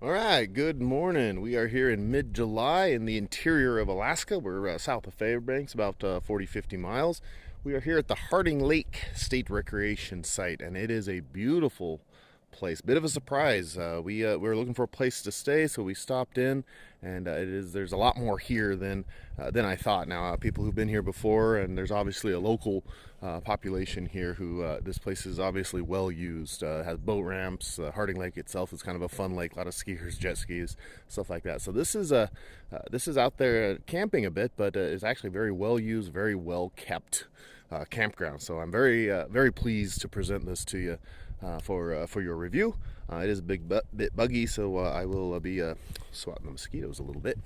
All right, good morning. We are here in mid-July in the interior of Alaska. We're south of Fairbanks, about 40-50 miles. We are here at the Harding Lake State Recreation Site, and it is a beautiful place. Bit of a surprise. We were looking for a place to stay, so we stopped in, and there's a lot more here than I thought. Now, people who've been here before, and there's obviously a local population here who this place is obviously well used. Has boat ramps. Harding Lake itself is kind of a fun lake. A lot of skiers, jet skis, stuff like that. So this is out there camping a bit, but it's actually very well used, very well kept campground. So I'm very pleased to present this to you for your review. It is a bit buggy, so I will be swatting the mosquitoes a little bit.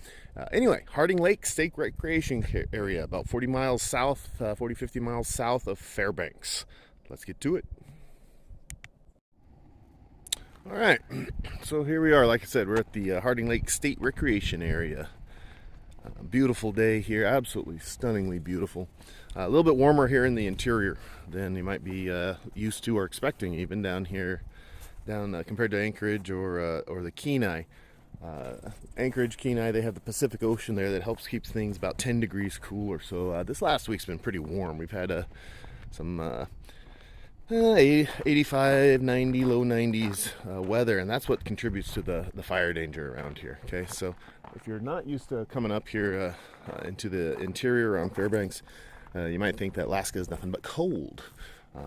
Anyway, Harding Lake State Recreation Area, about 40 miles south, 50 miles south of Fairbanks. Let's get to it. All right, so here we are. Like I said, we're at the Harding Lake State Recreation Area. Beautiful day here, absolutely stunningly beautiful. A little bit warmer here in the interior than you might be used to or expecting, even down here, compared to Anchorage or the Kenai. Anchorage, Kenai, they have the Pacific Ocean there that helps keep things about 10 degrees cooler. So this last week's been pretty warm. We've had some 85, 90, low 90s weather, and that's what contributes to the fire danger around here. Okay, so if you're not used to coming up here into the interior around Fairbanks, you might think that Alaska is nothing but cold,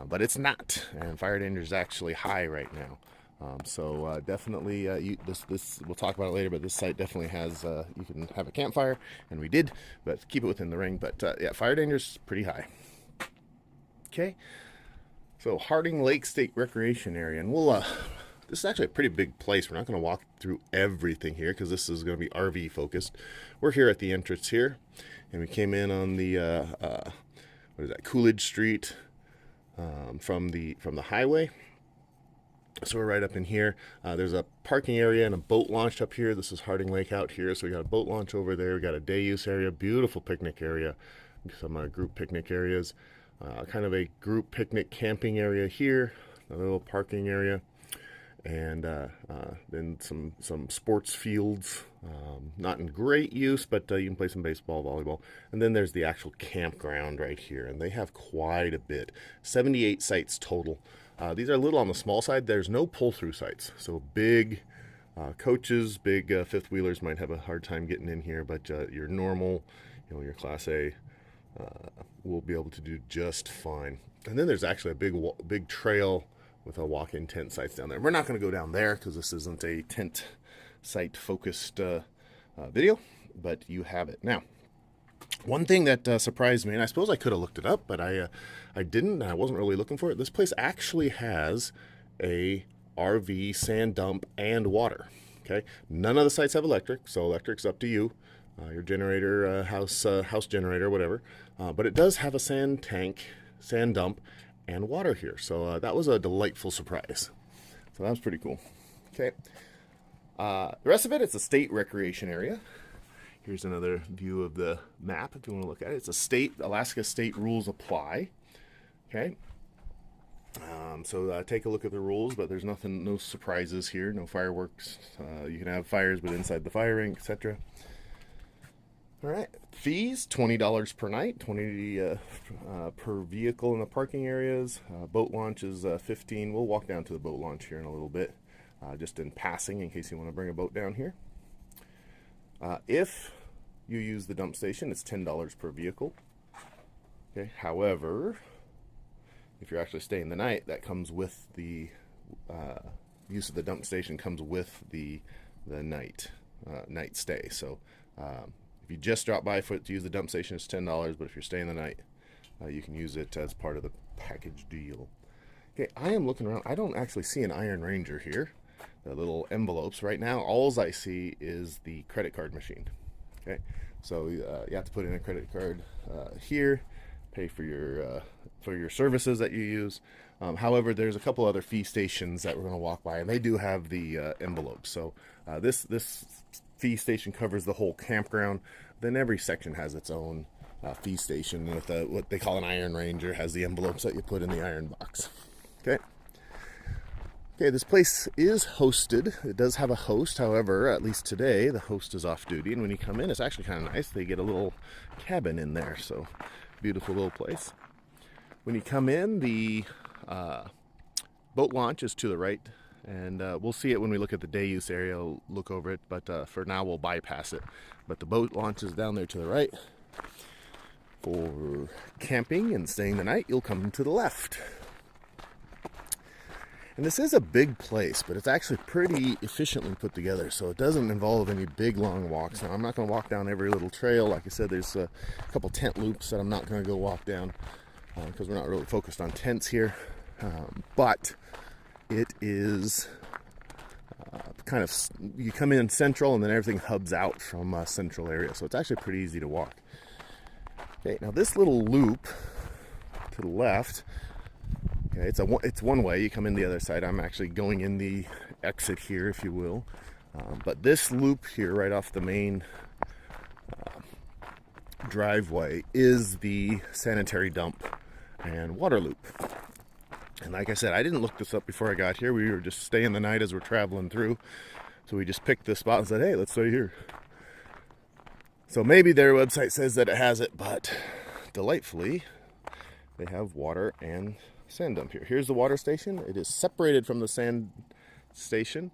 but it's not, and fire danger is actually high right now. So definitely, this we'll talk about it later, but this site definitely has, you can have a campfire, and we did, but keep it within the ring. But yeah, fire danger is pretty high. Okay. So Harding Lake State Recreation Area, and this is actually a pretty big place. We're not going to walk through everything here because this is going to be RV focused. We're here at the entrance here, and we came in on the what is that, Coolidge Street, from the highway. So we're right up in here. There's a parking area and a boat launch up here. This is Harding Lake out here. So we got a boat launch over there. We got a day use area, beautiful picnic area, some group picnic areas. Kind of a group picnic camping area here, a little parking area, and then some sports fields, not in great use, but you can play some baseball, volleyball. And then there's the actual campground right here, and they have quite a bit, 78 sites total. These are a little on the small side. There's no pull-through sites, so big coaches, big fifth wheelers might have a hard time getting in here, but your normal, your Class A, we'll be able to do just fine. And then there's actually a big trail with a walk-in tent sites down there. We're not going to go down there because this isn't a tent site focused video, but you have it. Now, one thing that surprised me, and I suppose I could have looked it up, but I didn't, and I wasn't really looking for it. This place actually has a RV sand dump and water. Okay, none of the sites have electric, so electric's up to you. Your generator, house generator, whatever. But it does have a sand tank, sand dump, and water here. So that was a delightful surprise. So that was pretty cool. Okay. The rest of it, it's a state recreation area. Here's another view of the map if you want to look at it. It's Alaska state rules apply. Okay. So take a look at the rules, but there's no surprises here, no fireworks. You can have fires, but inside the fire rink, etc. All right, fees, $20 per night, $20 per vehicle in the parking areas. Boat launch is $15. We'll walk down to the boat launch here in a little bit, just in passing in case you want to bring a boat down here. If you use the dump station, it's $10 per vehicle. Okay. However, if you're actually staying the night, that comes with the use of the dump station comes with the night stay. So if you just drop by to use the dump station, it's $10. But if you're staying the night, you can use it as part of the package deal. Okay, I am looking around. I don't actually see an Iron Ranger here. The little envelopes right now. All I see is the credit card machine. Okay, so you have to put in a credit card here, pay for your services that you use. However, there's a couple other fee stations that we're going to walk by, and they do have the envelopes. So this fee station covers the whole campground. Then every section has its own fee station with what they call an Iron Ranger, has the envelopes that you put in the iron box. Okay. Okay, this place is hosted. It does have a host, however, at least today, the host is off duty. And when you come in, it's actually kind of nice. They get a little cabin in there, so beautiful little place. When you come in, the boat launch is to the right, and we'll see it when we look at the day use area. I'll look over it, but for now we'll bypass it. But the boat launch is down there to the right. For camping and staying the night, you'll come to the left. And this is a big place, but it's actually pretty efficiently put together, so it doesn't involve any big long walks. Now, I'm not going to walk down every little trail. Like I said, there's a couple tent loops that I'm not going to go walk down because we're not really focused on tents here. But it is kind of, you come in central and then everything hubs out from a central area, so it's actually pretty easy to walk. Okay, now this little loop to the left, okay, it's one way. You come in the other side. I'm actually going in the exit here, if you will. But this loop here, right off the main driveway, is the sanitary dump and water loop. And like I said, I didn't look this up before I got here. We were just staying the night as we're traveling through. So we just picked this spot and said, hey, let's stay here. So maybe their website says that it has it, but delightfully, they have water and sand dump here. Here's the water station. It is separated from the sand station.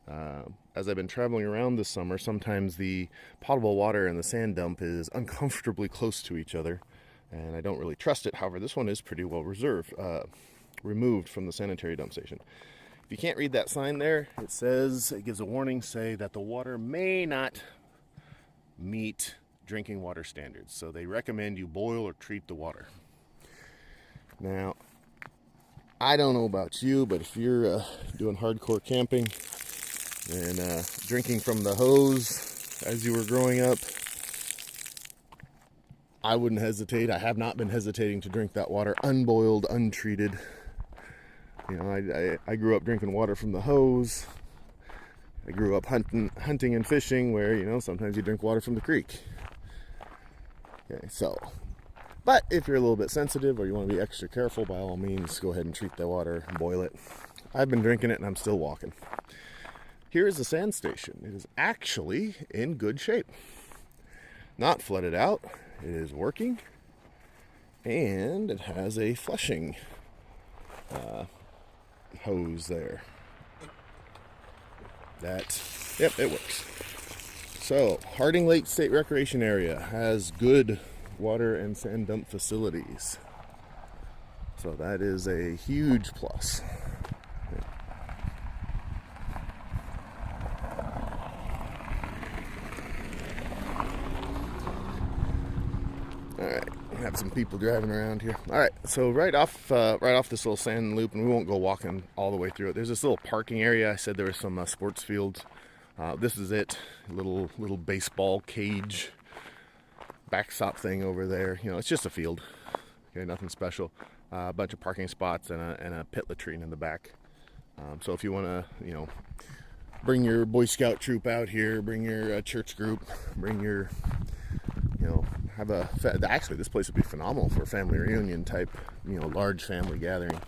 As I've been traveling around this summer, sometimes the potable water and the sand dump is uncomfortably close to each other, and I don't really trust it. However, this one is pretty well removed from the sanitary dump station. If you can't read that sign there, it gives a warning, say that the water may not meet drinking water standards. So they recommend you boil or treat the water. Now, I don't know about you, but if you're doing hardcore camping and drinking from the hose as you were growing up, I wouldn't hesitate. I have not been hesitating to drink that water unboiled, untreated. You know, I grew up drinking water from the hose. I grew up hunting and fishing where, you know, sometimes you drink water from the creek. Okay, so, but if you're a little bit sensitive or you want to be extra careful, by all means, go ahead and treat the water and boil it. I've been drinking it and I'm still walking. Here is the sand station. It is actually in good shape. Not flooded out. It is working. And it has a flushing hose there. Yep, it works. So, Harding Lake State Recreation Area has good water and sand dump facilities. So that is a huge plus. Alright, we have some people driving around here. Alright, so right off this little sand loop, and we won't go walking all the way through it. There's this little parking area. I said there were some sports fields. This is it. Little baseball cage backstop thing over there. You know, it's just a field. Okay, nothing special. A bunch of parking spots and a pit latrine in the back. So if you want to, you know, bring your Boy Scout troop out here, bring your church group, bring your, you know, actually this place would be phenomenal for a family reunion type, you know, large family gathering.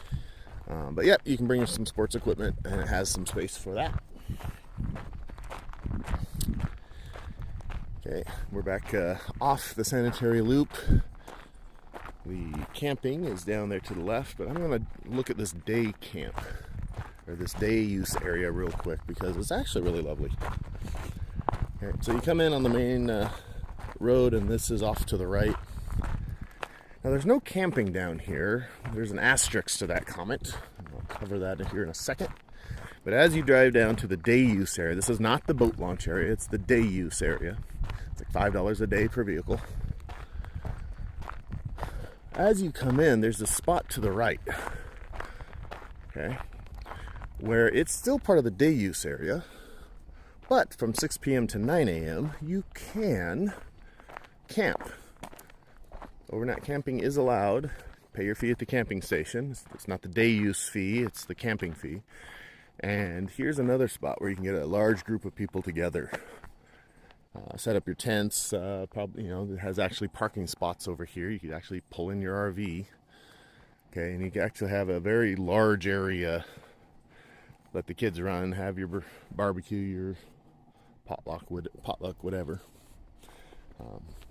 But yeah, you can bring some sports equipment and it has some space for that. Okay, we're back off the sanitary loop. The camping is down there to the left, but I'm going to look at this day camp, or this day use area real quick, because it's actually really lovely. Okay, so you come in on the main road, and this is off to the right. Now there's no camping down here. There's an asterisk to that comment. I'll cover that here in a second. But as you drive down to the day use area, this is not the boat launch area, it's the day use area. It's like $5 a day per vehicle. As you come in, there's a spot to the right, okay, where it's still part of the day use area, but from 6 p.m. to 9 a.m. you can camp. Overnight camping is allowed. Pay your fee at the camping station. It's not the day use fee, it's the camping fee. And here's another spot where you can get a large group of people together. Set up your tents. Probably, you know, it has actually parking spots over here. You could actually pull in your RV. Okay, and you can actually have a very large area let the kids run, have your barbecue, your potluck, whatever.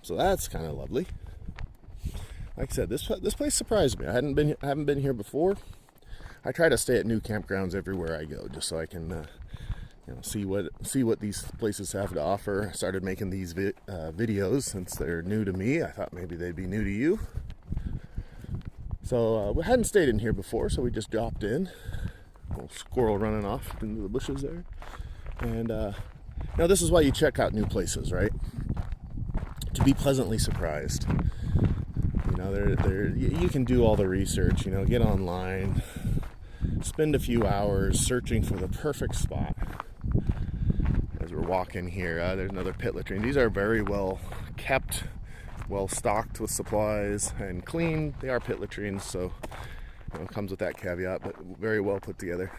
So that's kind of lovely. Like I said, this place surprised me. I haven't been here before. I try to stay at new campgrounds everywhere I go, just so I can see what these places have to offer. I started making these videos since they're new to me. I thought maybe they'd be new to you. So we hadn't stayed in here before, so we just dropped in. A little squirrel running off into the bushes there. And now this is why you check out new places, right? To be pleasantly surprised. You can do all the research, get online, spend a few hours searching for the perfect spot. As we're walking here, there's another pit latrine. These are very well kept, well stocked with supplies and clean. They are pit latrines, so it comes with that caveat, but very well put together.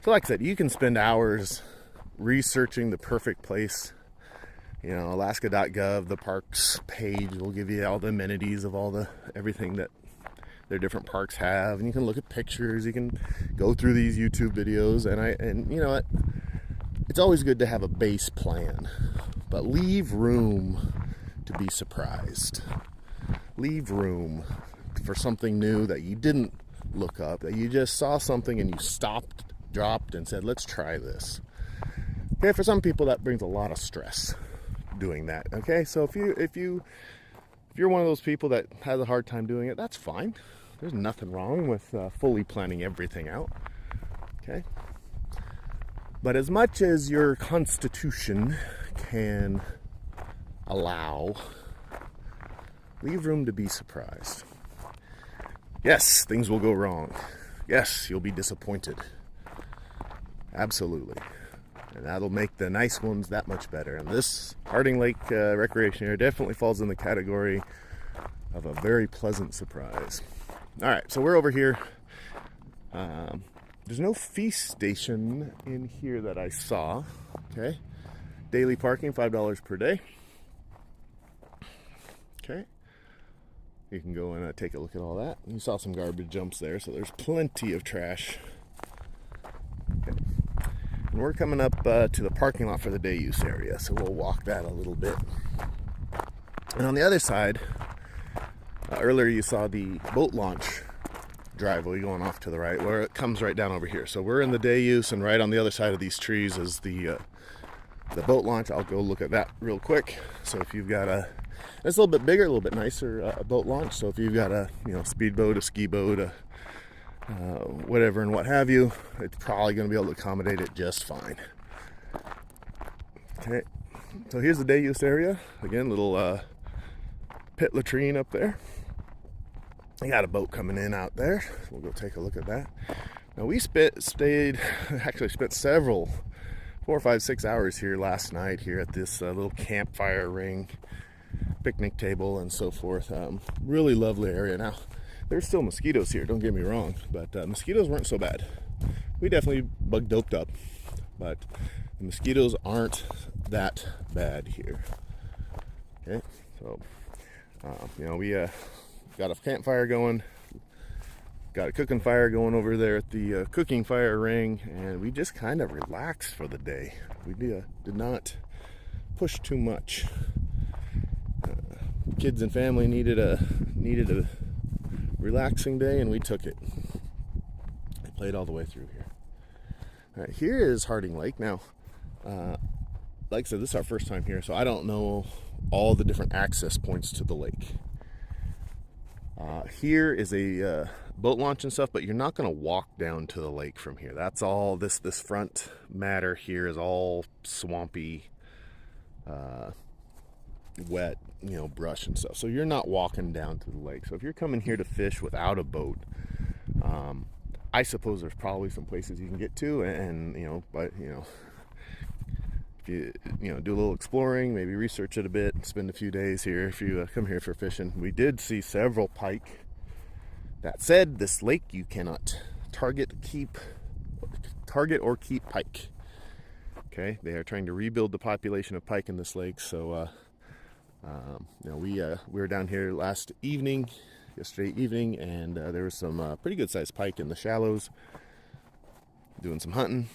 So like I said, you can spend hours researching the perfect place. Alaska.gov, the parks page will give you all the amenities of everything that their different parks have, and you can look at pictures, you can go through these YouTube videos, and you know what? It's always good to have a base plan, but leave room to be surprised. Leave room for something new that you didn't look up, that you just saw something and you stopped, dropped, and said, let's try this. Okay, for some people that brings a lot of stress doing that. Okay, so if you're one of those people that has a hard time doing it, that's fine. There's nothing wrong with fully planning everything out. Okay, but as much as your constitution can allow, leave room to be surprised. Yes, things will go wrong. Yes, you'll be disappointed. Absolutely. And that'll make the nice ones that much better. And this Harding Lake Recreation Area definitely falls in the category of a very pleasant surprise. All right, so we're over here. There's no feast station in here that I saw. Okay, daily parking, $5 per day. Okay, you can go and take a look at all that. You saw some garbage dumps there, so there's plenty of trash. Okay. And we're coming up to the parking lot for the day use area, so we'll walk that a little bit. And on the other side, earlier you saw the boat launch driveway going off to the right, where it comes right down over here. So we're in the day use, and right on the other side of these trees is the boat launch. I'll go look at that real quick. So if you've got it's a little bit bigger, a little bit nicer boat launch. So if you've got a speedboat, a ski boat, whatever and what have you, it's probably going to be able to accommodate it just fine. Okay, so here's the day use area. Again, little pit latrine up there. I got a boat coming in out there. We'll go take a look at that. Now we spent several 4, 5, 6 hours here last night here at this little campfire ring, picnic table and so forth. Really lovely area. Now there's still mosquitoes here, don't get me wrong, but mosquitoes weren't so bad. We definitely bug doped up, but the mosquitoes aren't that bad here. Okay, so we got a campfire going, got a cooking fire going over there at the cooking fire ring, and we just kind of relaxed for the day. We did not push too much. Kids and family needed a relaxing day, and we took it. I played all the way through here. All right, here is Harding Lake. Now, like I said, this is our first time here, so I don't know all the different access points to the lake. Here is a boat launch and stuff, but you're not going to walk down to the lake from here. That's all this front matter here is all swampy, wet, brush and stuff. So you're not walking down to the lake. So if you're coming here to fish without a boat, I suppose there's probably some places you can get to, and if you do a little exploring, maybe research it a bit, spend a few days here if you come here for fishing. We did see several pike. That said, this lake you cannot target or keep pike. Okay, they are trying to rebuild the population of pike in this lake. So we were down here yesterday evening, and there was some pretty good sized pike in the shallows. doing some hunting.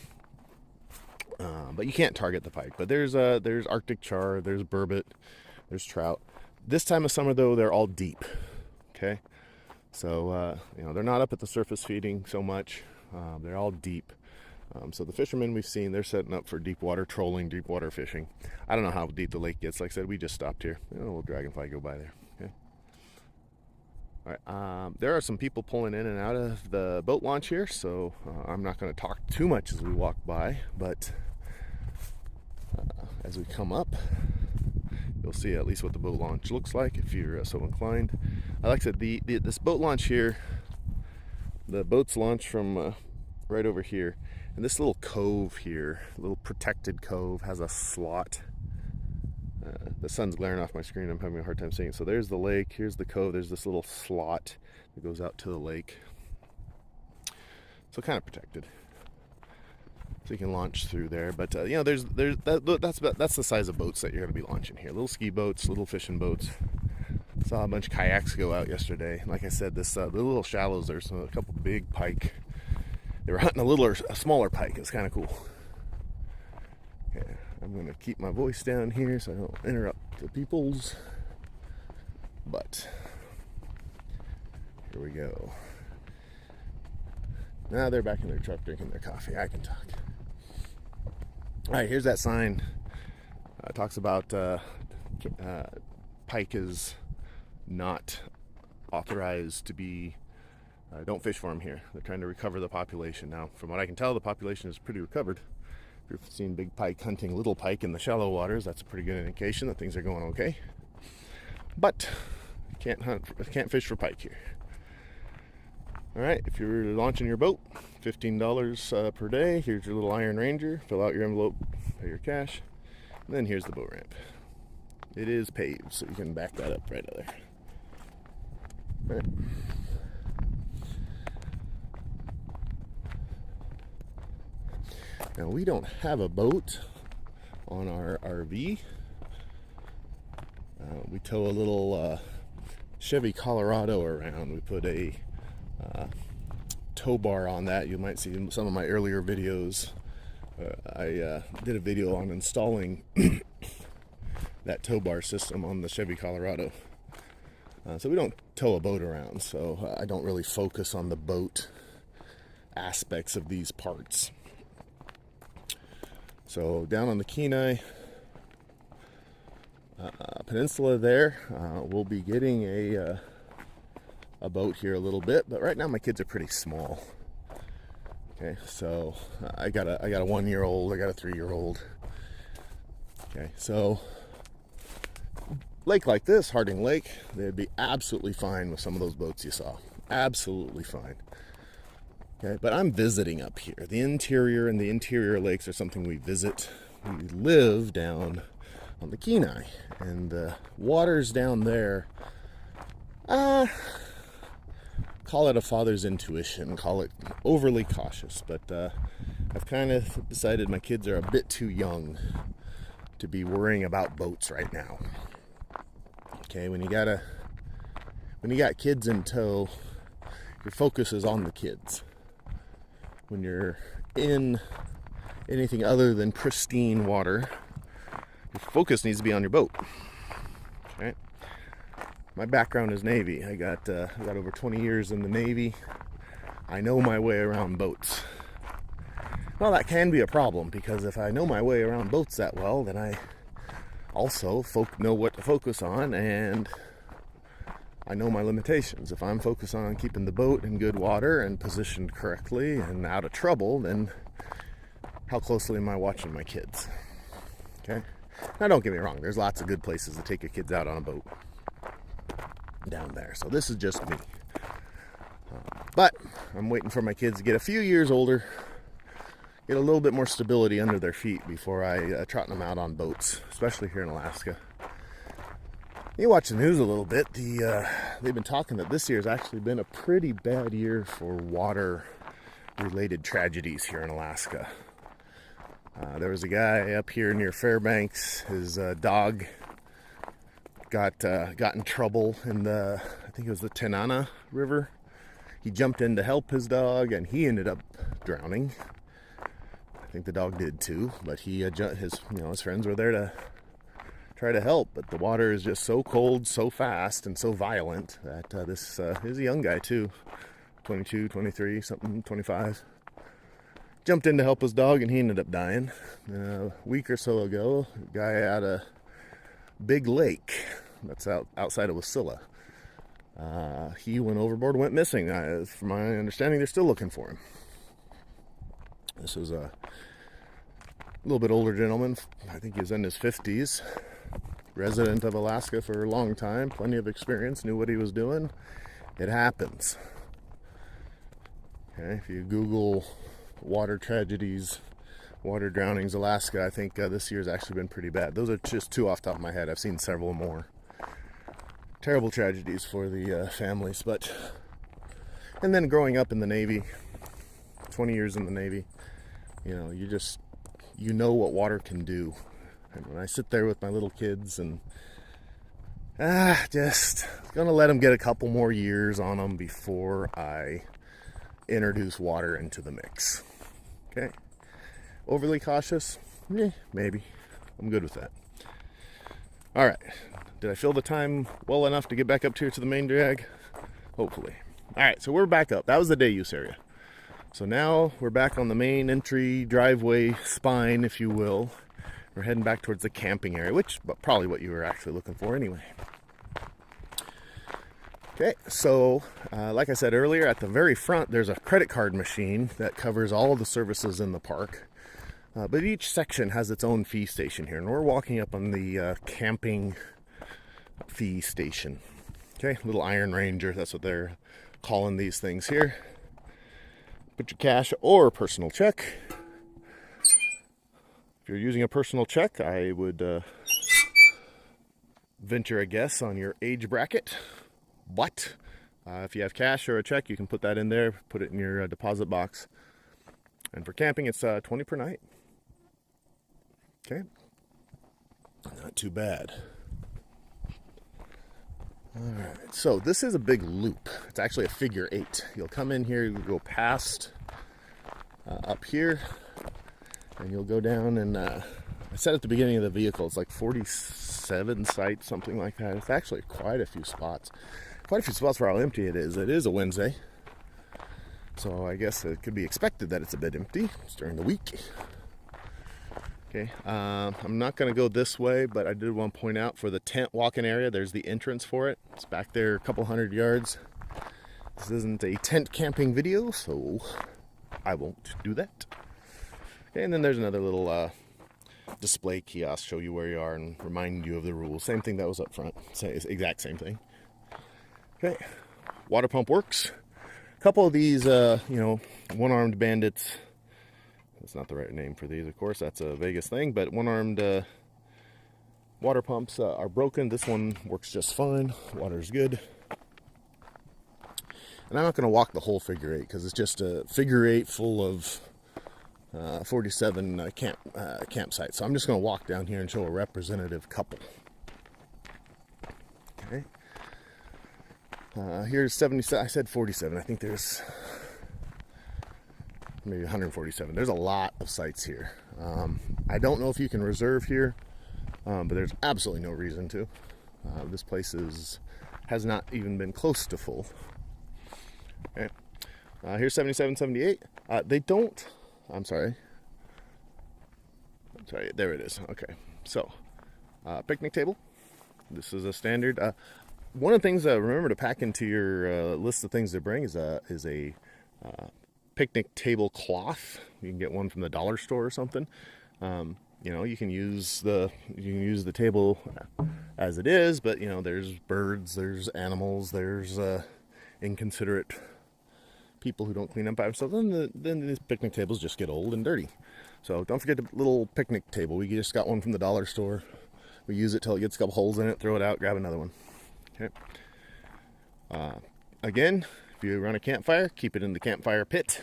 But you can't target the pike. But there's Arctic char, there's burbot, there's trout. This time of summer, though, they're all deep. Okay, so they're not up at the surface feeding so much. They're all deep. So the fishermen we've seen, they're setting up for deep water trolling, deep water fishing. I don't know how deep the lake gets. Like I said, we just stopped here. A little dragonfly go by there. Okay. All right. There are some people pulling in and out of the boat launch here, so I'm not going to talk too much as we walk by, but as we come up, you'll see at least what the boat launch looks like if you're so inclined. Like I said, this boat launch here, the boats launch from right over here, and this little cove here, little protected cove, has a slot. The sun's glaring off my screen. I'm having a hard time seeing it. So there's the lake. Here's the cove. There's this little slot that goes out to the lake. So kind of protected. So you can launch through there. But that's the size of boats that you're going to be launching here. Little ski boats, little fishing boats. Saw a bunch of kayaks go out yesterday. Like I said, the little shallows, there's a couple big pike. They were hunting a smaller pike. It's kind of cool. Okay, I'm going to keep my voice down here so I don't interrupt the peoples. But here we go. Now they're back in their truck drinking their coffee. I can talk. All right, here's that sign. It talks about pike is not authorized to be. Don't fish for them here. They're trying to recover the population. Now, from what I can tell, the population is pretty recovered. If you're seeing big pike hunting little pike in the shallow waters, that's a pretty good indication that things are going okay. But you can't fish for pike here. All right, if you're launching your boat, $15 per day. Here's your little Iron Ranger. Fill out your envelope, pay your cash. And then here's the boat ramp. It is paved, so you can back that up right there. All right. Now, we don't have a boat on our RV. We tow a little Chevy Colorado around. We put a tow bar on that. You might see in some of my earlier videos. I did a video on installing that tow bar system on the Chevy Colorado. So we don't tow a boat around, so I don't really focus on the boat aspects of these parts. So down on the Kenai Peninsula there, we'll be getting a boat here a little bit, but right now my kids are pretty small. Okay, so I got a 1-year-old, I got a 3-year-old. Okay, so lake like this, Harding Lake, they'd be absolutely fine with some of those boats you saw. Absolutely fine. Okay, but I'm visiting up here. The interior and the interior lakes are something we visit. We live down on the Kenai, and the waters down there, call it a father's intuition, call it overly cautious, but I've kind of decided my kids are a bit too young to be worrying about boats right now. Okay, when you got kids in tow, your focus is on the kids. When you're in anything other than pristine water, your focus needs to be on your boat. Okay. My background is Navy. I got over 20 years in the Navy. I know my way around boats. Well, that can be a problem, because if I know my way around boats that well, then I also know what to focus on, and I know my limitations. If I'm focused on keeping the boat in good water and positioned correctly and out of trouble, then how closely am I watching my kids? Okay? Now, don't get me wrong. There's lots of good places to take your kids out on a boat down there. So this is just me. But I'm waiting for my kids to get a few years older, get a little bit more stability under their feet before I trot them out on boats, especially here in Alaska. You watch the news a little bit. They've been talking that this year has actually been a pretty bad year for water-related tragedies here in Alaska. There was a guy up here near Fairbanks. His dog got in trouble in I think it was the Tanana River. He jumped in to help his dog, and he ended up drowning. think the dog did too, but his friends were there to try to help, but the water is just so cold, so fast, and so violent that this is a young guy too, 22, 23, something, 25. Jumped in to help his dog, and he ended up dying. A week or so ago, a guy at a big lake that's outside of Wasilla, he went overboard, went missing. From my understanding, they're still looking for him. This was a little bit older gentleman. I think he was in his 50s. Resident of Alaska for a long time. Plenty of experience. Knew what he was doing. It happens. Okay, if you Google water tragedies, water drownings, Alaska, I think this year's actually been pretty bad. Those are just two off the top of my head. I've seen several more. Terrible tragedies for the families. And then growing up in the Navy, 20 years in the Navy, you know what water can do. And when I sit there with my little kids and just gonna let them get a couple more years on them before I introduce water into the mix. Okay, overly cautious? Maybe. I'm good with that. All right, did I fill the time well enough to get back up here to the main drag? Hopefully. All right, so we're back up. That was the day use area. So now we're back on the main entry driveway spine, if you will. We're heading back towards the camping area, which probably what you were actually looking for anyway. Okay, so like I said earlier, at the very front there's a credit card machine that covers all of the services in the park. But each section has its own fee station here, and we're walking up on the camping fee station. Okay, little Iron Ranger, that's what they're calling these things here. Put your cash or personal check. If you're using a personal check, I would venture a guess on your age bracket. But if you have cash or a check, you can put that in there, put it in your deposit box. And for camping, it's $20 per night. Okay, not too bad. All right, so this is a big loop. It's actually a figure 8. You'll come in here, you go past up here, and you'll go down, and I said at the beginning of the vehicle, it's like 47 sites, something like that. It's actually quite a few spots. Quite a few spots for how empty it is. It is a Wednesday, so I guess it could be expected that it's a bit empty. It's during the week. Okay, I'm not going to go this way, but I did want to point out for the tent walk-in area, there's the entrance for it. It's back there a couple hundred yards. This isn't a tent camping video, so I won't do that. Okay, and then there's another little display kiosk, show you where you are and remind you of the rules. Same thing that was up front, exact same thing. Okay, water pump works. A couple of these, one-armed bandits. That's not the right name for these, of course. That's a Vegas thing, but one-armed water pumps are broken. This one works just fine. Water's good. And I'm not going to walk the whole figure 8 because it's just a figure 8 full of 47 campsites. So I'm just going to walk down here and show a representative couple. Okay. Here's 77. I said 47. I think there's maybe 147. There's a lot of sites here. I don't know if you can reserve here, but there's absolutely no reason to. This place has not even been close to full. Okay. Here's 77, 78. I'm sorry, there it is. Okay, so picnic table. This is a standard. One of the things remember to pack into your list of things to bring is a picnic table cloth. You can get one from the dollar store or something. You can use the table as it is, but there's birds, there's animals, there's inconsiderate people who don't clean up by themselves. Then these picnic tables just get old and dirty. So don't forget the little picnic table. We just got one from the dollar store. We use it till it gets a couple holes in it, throw it out, grab another one. Okay. Again, if you run a campfire, keep it in the campfire pit.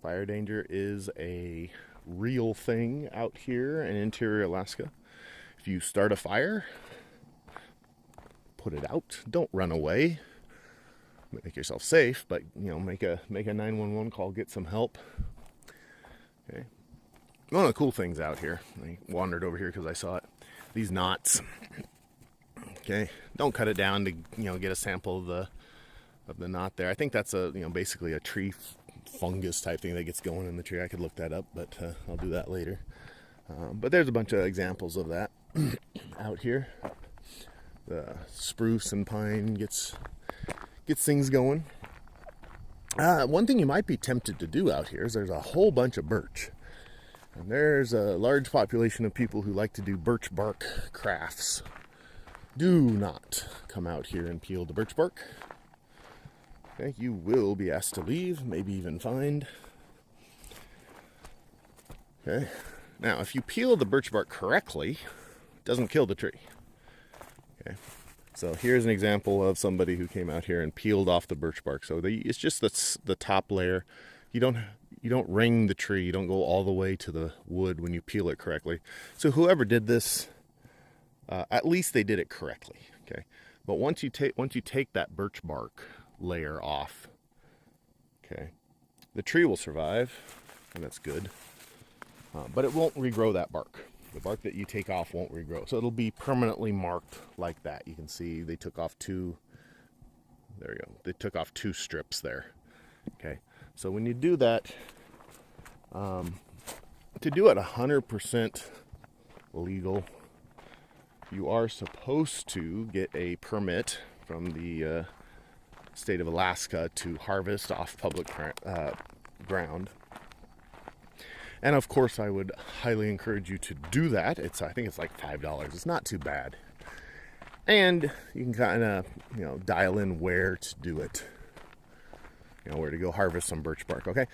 Fire danger is a real thing out here in interior Alaska. If you start a fire, put it out. Don't run away. Make yourself safe, but make a 911 call, get some help. Okay. One of the cool things out here, I wandered over here because I saw it, these knots. Okay, don't cut it down to get a sample of the knot there. I think that's a basically a tree fungus type thing that gets going in the tree. I could look that up, but I'll do that later. But there's a bunch of examples of that out here. The spruce and pine gets things going. One thing you might be tempted to do out here is there's a whole bunch of birch. And there's a large population of people who like to do birch bark crafts. Do not come out here and peel the birch bark. Okay, you will be asked to leave, maybe even fined. Okay, now if you peel the birch bark correctly, it doesn't kill the tree. Okay, so here's an example of somebody who came out here and peeled off the birch bark. So it's just the top layer. You don't wring the tree. You don't go all the way to the wood when you peel it correctly. So whoever did this, at least they did it correctly. Okay, but once you take that birch bark layer off, okay, the tree will survive, and that's good. But it won't regrow that bark. The bark that you take off won't regrow. So it'll be permanently marked like that. You can see they took off two. There you go. They took off two strips there. Okay. So when you do that, to do it 100% legal, you are supposed to get a permit from the state of Alaska to harvest off public ground. And of course, I would highly encourage you to do that. I think it's like $5. It's not too bad. And you can kind of, dial in where to do it. Where to go harvest some birch bark, okay?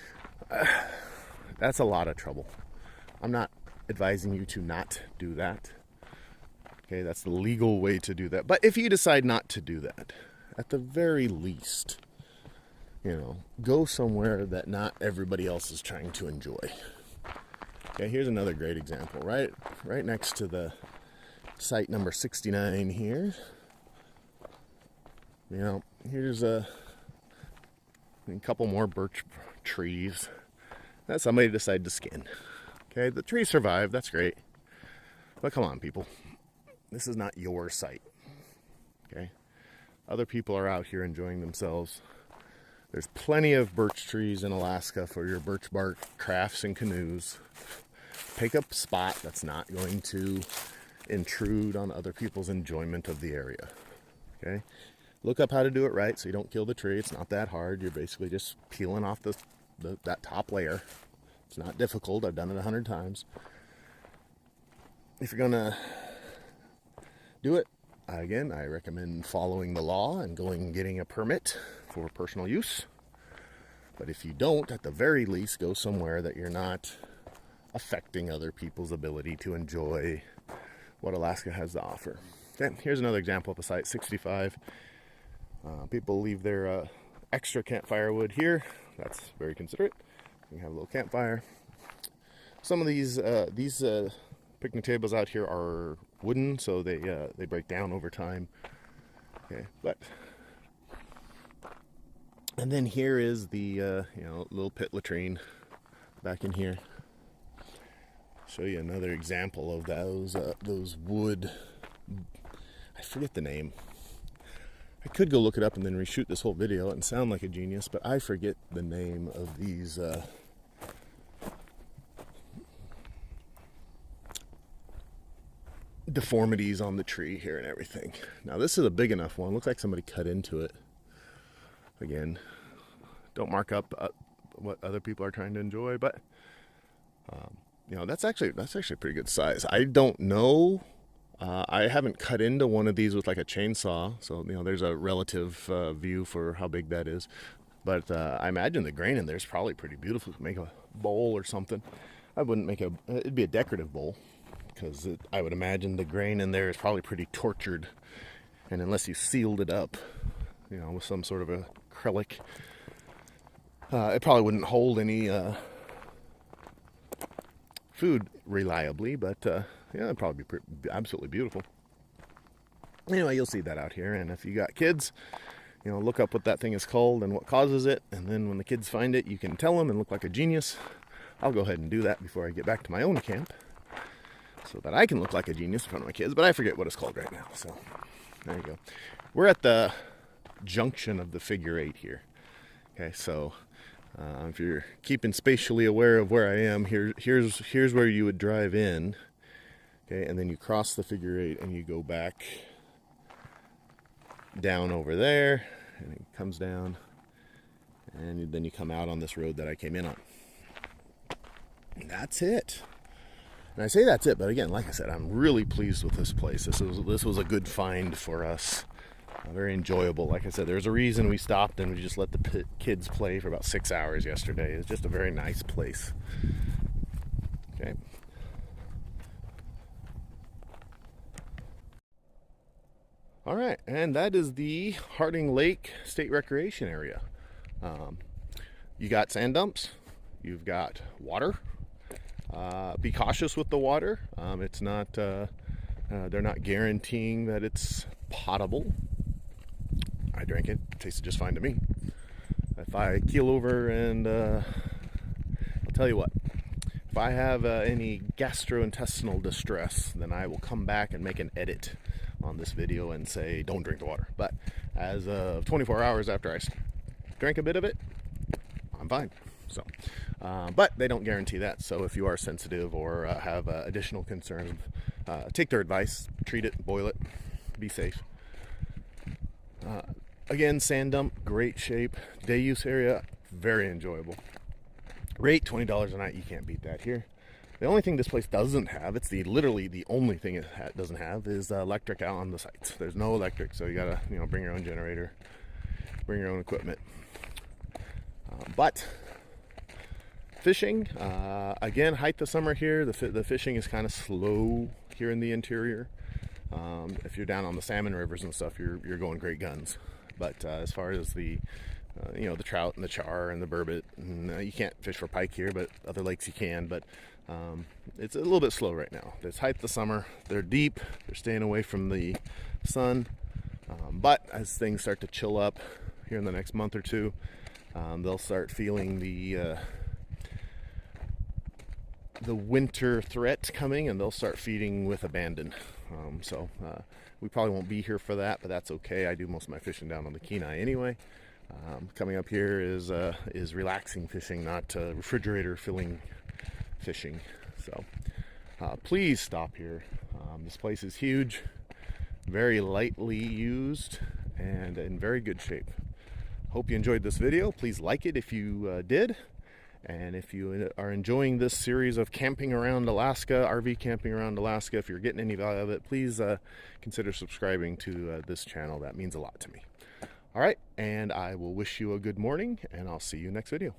That's a lot of trouble. I'm not advising you to not do that. Okay, that's the legal way to do that. But if you decide not to do that, at the very least, go somewhere that not everybody else is trying to enjoy. Okay, here's another great example. Right next to the site number 69 here. Here's a couple more birch trees that somebody decided to skin. Okay, the trees survived. That's great. But come on, people. This is not your site. Okay? Other people are out here enjoying themselves. There's plenty of birch trees in Alaska for your birch bark crafts and canoes. Pick up a spot that's not going to intrude on other people's enjoyment of the area. Okay? Look up how to do it right so you don't kill the tree. It's not that hard. You're basically just peeling off that top layer. It's not difficult. I've done it 100 times. If you're going to do it, again, I recommend following the law and going and getting a permit for personal use. But if you don't, at the very least, go somewhere that you're not affecting other people's ability to enjoy what Alaska has to offer. Okay, here's another example of a site, 65. People leave their extra campfire wood here. That's very considerate. You can have a little campfire. Some of these picnic tables out here are wooden, so they break down over time. Okay, and then here is the little pit latrine back in here. Show you another example of those wood. I forget the name. I could go look it up and then reshoot this whole video and sound like a genius, but I forget the name of these deformities on the tree here and everything. Now this is a big enough one. Looks like somebody cut into it. Again, don't mark up what other people are trying to enjoy, but that's actually a pretty good size. I don't know. I haven't cut into one of these with like a chainsaw, so there's a relative view for how big that is. But I imagine the grain in there is probably pretty beautiful. Make a bowl or something. I wouldn't make it'd be a decorative bowl, because I would imagine the grain in there is probably pretty tortured, and unless you sealed it up, with some sort of acrylic, it probably wouldn't hold any food reliably, but it'd probably be absolutely beautiful. Anyway, you'll see that out here, and if you got kids, look up what that thing is called and what causes it, and then when the kids find it, you can tell them and look like a genius. I'll go ahead and do that before I get back to my own camp, so that I can look like a genius in front of my kids. But I forget what it's called right now. So there you go. We're at the junction of the figure 8 here. Okay, so if you're keeping spatially aware of where I am, here's where you would drive in. Okay, and then you cross the figure 8 and you go back down over there, and it comes down, and then you come out on this road that I came in on. And that's it. And I say that's it, but again, like I said, I'm really pleased with this place. This was a good find for us. Very enjoyable. Like I said, there's a reason we stopped and we just let the kids play for about 6 hours yesterday. It's just a very nice place. Okay. All right, and that is the Harding Lake State Recreation Area. You got sand dumps, you've got water. Be cautious with the water. It's not, they're not guaranteeing that it's potable. I drank it, tasted just fine to me. If I keel over and, I'll tell you what, if I have any gastrointestinal distress, then I will come back and make an edit on this video and say don't drink the water. But as of 24 hours after I drank a bit of it, I'm fine. So but they don't guarantee that, so if you are sensitive or have additional concerns, take their advice, treat it, boil it, be safe. Again, sand dump, great shape. Day use area, very enjoyable. Rate $20 a night, you can't beat that here. The only thing this place doesn't have, it's literally the only thing it doesn't have, is electric out on the sites. There's no electric, so you gotta bring your own generator, bring your own equipment. But fishing, again, height of summer here, the fishing is kind of slow here in the interior. If you're down on the salmon rivers and stuff, you're going great guns. But as far as the the trout and the char and the burbot, and, you can't fish for pike here, but other lakes you can. But it's a little bit slow right now. It's height of the summer. They're deep. They're staying away from the sun. But as things start to chill up here in the next month or two, they'll start feeling the winter threat coming, and they'll start feeding with abandon. So we probably won't be here for that, but that's okay. I do most of my fishing down on the Kenai anyway. Coming up here is relaxing fishing, not refrigerator filling fishing. So please stop here. This place is huge, very lightly used, and in very good shape. Hope you enjoyed this video. Please like it if you did. And if you are enjoying this series of camping around Alaska, RV camping around Alaska, if you're getting any value out of it, please consider subscribing to this channel. That means a lot to me. All right, and I will wish you a good morning, and I'll see you next video.